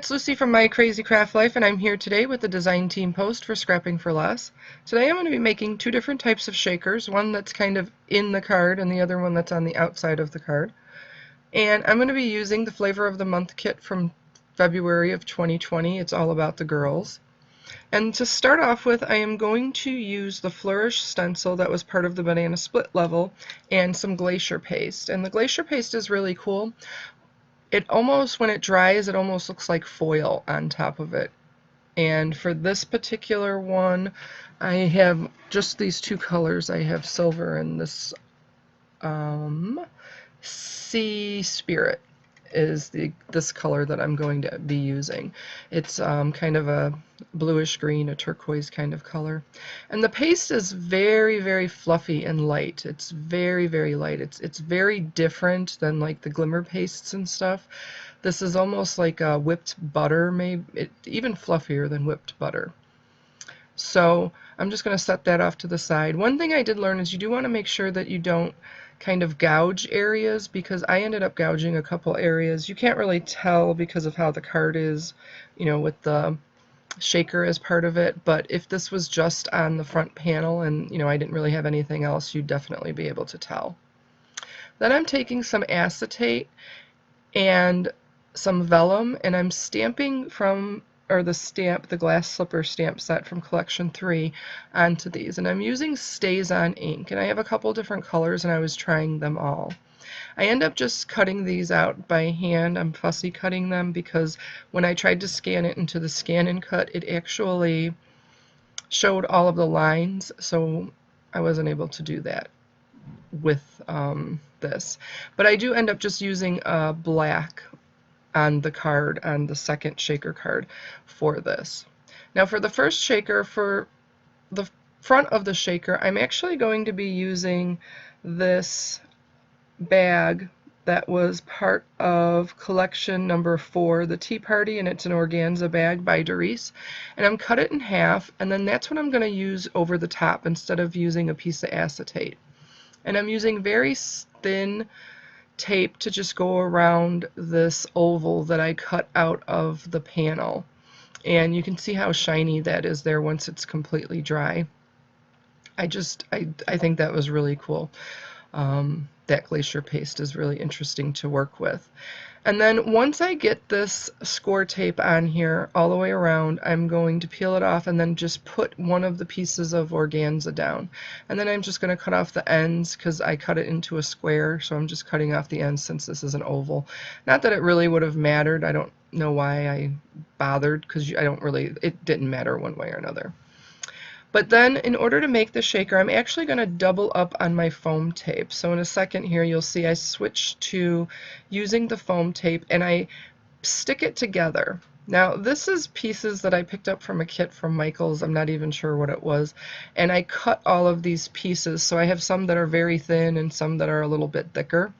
it's Lucy from My Crazy Craft Life, and I'm here today with the design team post for Scrapping for Less. Today I'm going to be making two different types of shakers, one that's kind of in the card and the other one that's on the outside of the card. And I'm going to be using the Flavor of the Month kit from February of 2020. It's all about the girls. And to start off with, I am going to use the Flourish stencil that was part of the banana split level and some glacier paste. And the glacier paste is really cool. It almost, when it dries, it almost looks like foil on top of it. And for this particular one, I have just these two colors. I have silver and this Sea Spirit is this color that I'm going to be using. It's kind of a bluish green, a turquoise kind of color. And the paste is very, very fluffy and light. It's very, very light. It's very different than like the glimmer pastes and stuff. This is almost like a whipped butter, maybe even fluffier than whipped butter. So I'm just going to set that off to the side. One thing I did learn is you do want to make sure that you don't kind of gouge areas, because I ended up gouging a couple areas. You can't really tell because of how the card is, you know, with the shaker as part of it, but if this was just on the front panel and, you know, I didn't really have anything else, you'd definitely be able to tell. Then I'm taking some acetate and some vellum, and I'm stamping from the glass slipper stamp set from collection 3 onto these, and I'm using StazOn ink, and I have a couple different colors and I was trying them all. I end up just cutting these out by hand. I'm fussy cutting them because when I tried to scan it into the scan and cut, it actually showed all of the lines, so I wasn't able to do that with this. But I do end up just using black on the card, on the second shaker card for this. Now for the first shaker, for the front of the shaker, I'm actually going to be using this bag that was part of collection number 4, the Tea Party, and it's an organza bag by Doris. And I'm cut it in half, and then that's what I'm going to use over the top instead of using a piece of acetate. And I'm using very thin tape to just go around this oval that I cut out of the panel. And you can see how shiny that is there once it's completely dry. I think that was really cool. That glacier paste is really interesting to work with. And then once I get this score tape on here all the way around, I'm going to peel it off and then just put one of the pieces of organza down. And then I'm just going to cut off the ends because I cut it into a square, so I'm just cutting off the ends since this is an oval. Not that it really would have mattered. I don't know why I bothered, because it didn't matter one way or another. But then in order to make the shaker, I'm actually going to double up on my foam tape. So in a second here, you'll see I switch to using the foam tape and I stick it together. Now this is pieces that I picked up from a kit from Michael's. I'm not even sure what it was. And I cut all of these pieces. So I have some that are very thin and some that are a little bit thicker.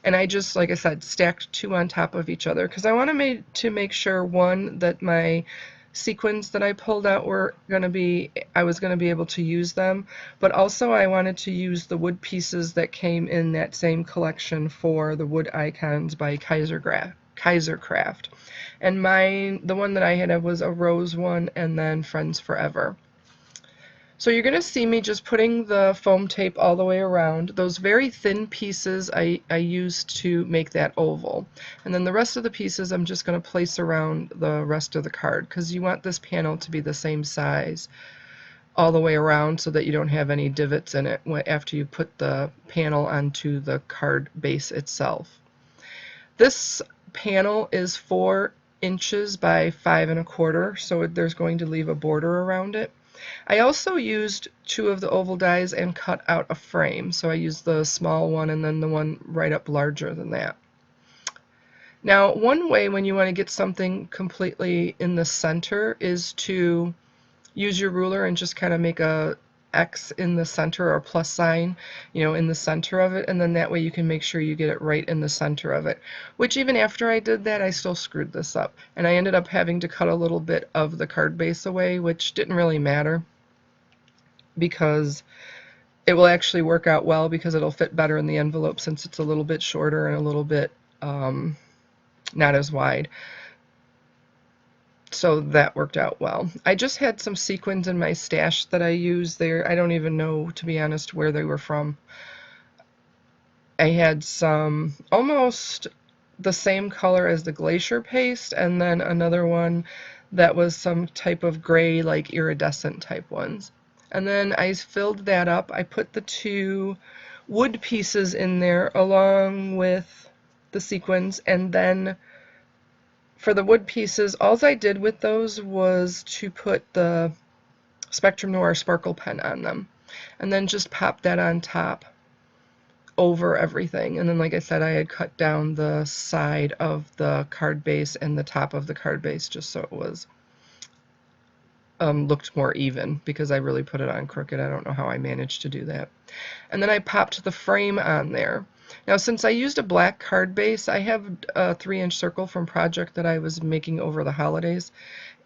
And I just, like I said, stacked 2 on top of each other because I wanted to make sure, one, that my sequins that I pulled out I was going to be able to use them, but also I wanted to use the wood pieces that came in that same collection for the wood icons by Kaisercraft. And the one that I had was a rose one and then Friends Forever. So you're going to see me just putting the foam tape all the way around. Those very thin pieces I used to make that oval. And then the rest of the pieces I'm just going to place around the rest of the card, because you want this panel to be the same size all the way around so that you don't have any divots in it after you put the panel onto the card base itself. This panel is 4 inches by 5 1/4, so there's going to leave a border around it. I also used 2 of the oval dies and cut out a frame. So I used the small one and then the one right up larger than that. Now, one way when you want to get something completely in the center is to use your ruler and just kind of make a X in the center, or a plus sign, you know, in the center of it, and then that way you can make sure you get it right in the center of it. Which even after I did that, I still screwed this up, and I ended up having to cut a little bit of the card base away, which didn't really matter because it will actually work out well, because it'll fit better in the envelope since it's a little bit shorter and a little bit not as wide. So that worked out well. I just had some sequins in my stash that I used there. I don't even know, to be honest, where they were from. I had some almost the same color as the glacier paste, and then another one that was some type of gray, like iridescent type ones. And then I filled that up. I put the two wood pieces in there along with the sequins, and then for the wood pieces, all I did with those was to put the Spectrum Noir sparkle pen on them, and then just pop that on top over everything. And then, like I said, I had cut down the side of the card base and the top of the card base just so it was looked more even, because I really put it on crooked. I don't know how I managed to do that. And then I popped the frame on there. Now, since I used a black card base, I have a 3-inch circle from Project that I was making over the holidays,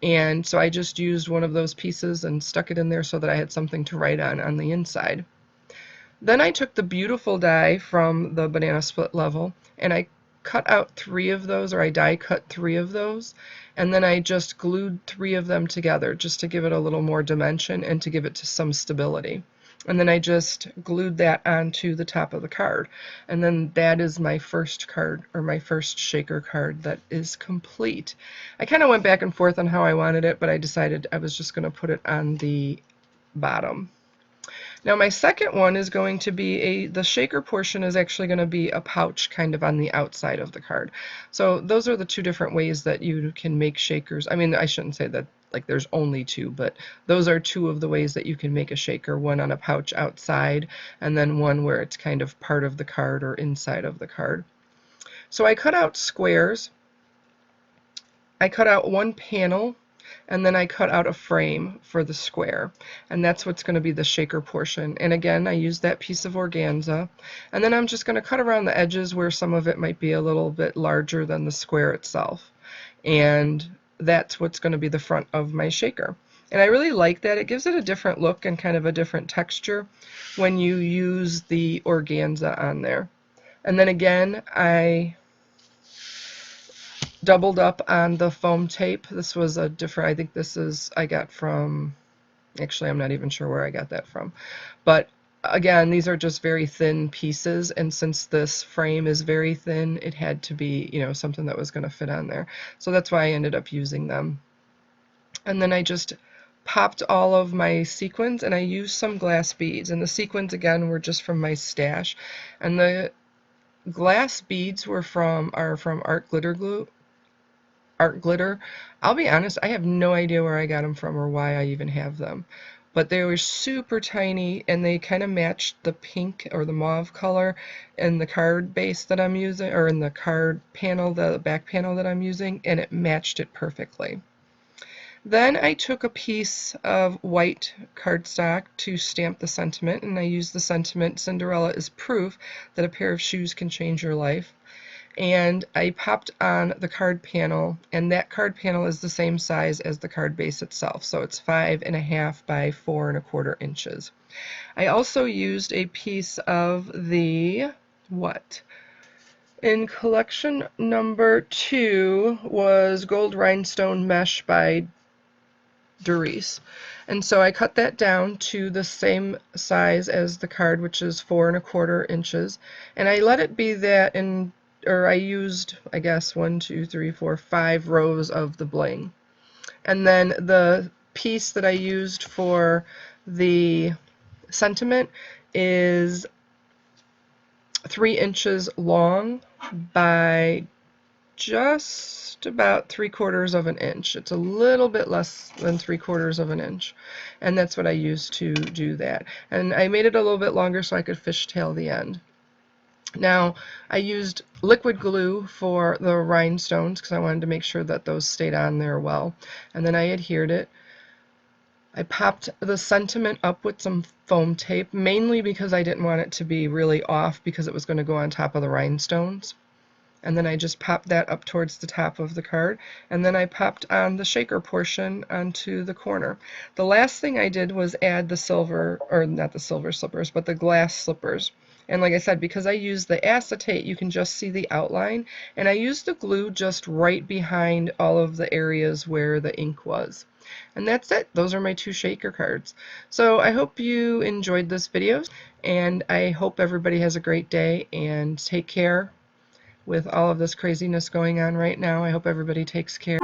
and so I just used one of those pieces and stuck it in there so that I had something to write on the inside. Then I took the beautiful die from the banana split level, and I cut out 3 of those, or I die cut 3 of those, and then I just glued 3 of them together just to give it a little more dimension and to give it to some stability. And then I just glued that onto the top of the card. And then that is my first card, or my first shaker card, that is complete. I kind of went back and forth on how I wanted it, but I decided I was just going to put it on the bottom. Now my second one is going to be the shaker portion is actually going to be a pouch kind of on the outside of the card. So those are the 2 different ways that you can make shakers. I mean, I shouldn't say that like there's only 2, but those are 2 of the ways that you can make a shaker, one on a pouch outside and then one where it's kind of part of the card or inside of the card. So I cut out squares. I cut out 1 panel, and then I cut out a frame for the square, and that's what's going to be the shaker portion. And again, I used that piece of organza, and then I'm just going to cut around the edges where some of it might be a little bit larger than the square itself, and that's what's going to be the front of my shaker. And I really like that. It gives it a different look and kind of a different texture when you use the organza on there. And then again, I doubled up on the foam tape. This was a different, I think this is, I got from, actually I'm not even sure where I got that from. But again, these are just very thin pieces, and since this frame is very thin, it had to be, you know, something that was going to fit on there. So that's why I ended up using them. And then I just popped all of my sequins, and I used some glass beads. And the sequins, again, were just from my stash. And the glass beads are from Art Glitter. I'll be honest, I have no idea where I got them from or why I even have them. But they were super tiny, and they kind of matched the pink or the mauve color in the card base that I'm using, or in the card panel, the back panel that I'm using, and it matched it perfectly. Then I took a piece of white cardstock to stamp the sentiment, and I used the sentiment, "Cinderella is proof that a pair of shoes can change your life." And I popped on the card panel, and that card panel is the same size as the card base itself, so it's 5.5 by 4.25 inches. I also used a piece of the, in collection number 2 was Gold Rhinestone Mesh by Doris. And so I cut that down to the same size as the card, which is 4.25 inches, and I let it be that I used, I guess, 1, 2, 3, 4, 5 rows of the bling. And then the piece that I used for the sentiment is 3 inches long by just about 3/4 of an inch. It's a little bit less than 3/4 of an inch, and that's what I used to do that. And I made it a little bit longer so I could fishtail the end. Now, I used liquid glue for the rhinestones because I wanted to make sure that those stayed on there well, and then I adhered it. I popped the sentiment up with some foam tape, mainly because I didn't want it to be really off because it was going to go on top of the rhinestones. And then I just popped that up towards the top of the card, and then I popped on the shaker portion onto the corner. The last thing I did was add the silver, or not the silver slippers, but the glass slippers. And like I said, because I use the acetate, you can just see the outline. And I used the glue just right behind all of the areas where the ink was. And that's it. Those are my 2 shaker cards. So I hope you enjoyed this video, and I hope everybody has a great day, and take care with all of this craziness going on right now. I hope everybody takes care.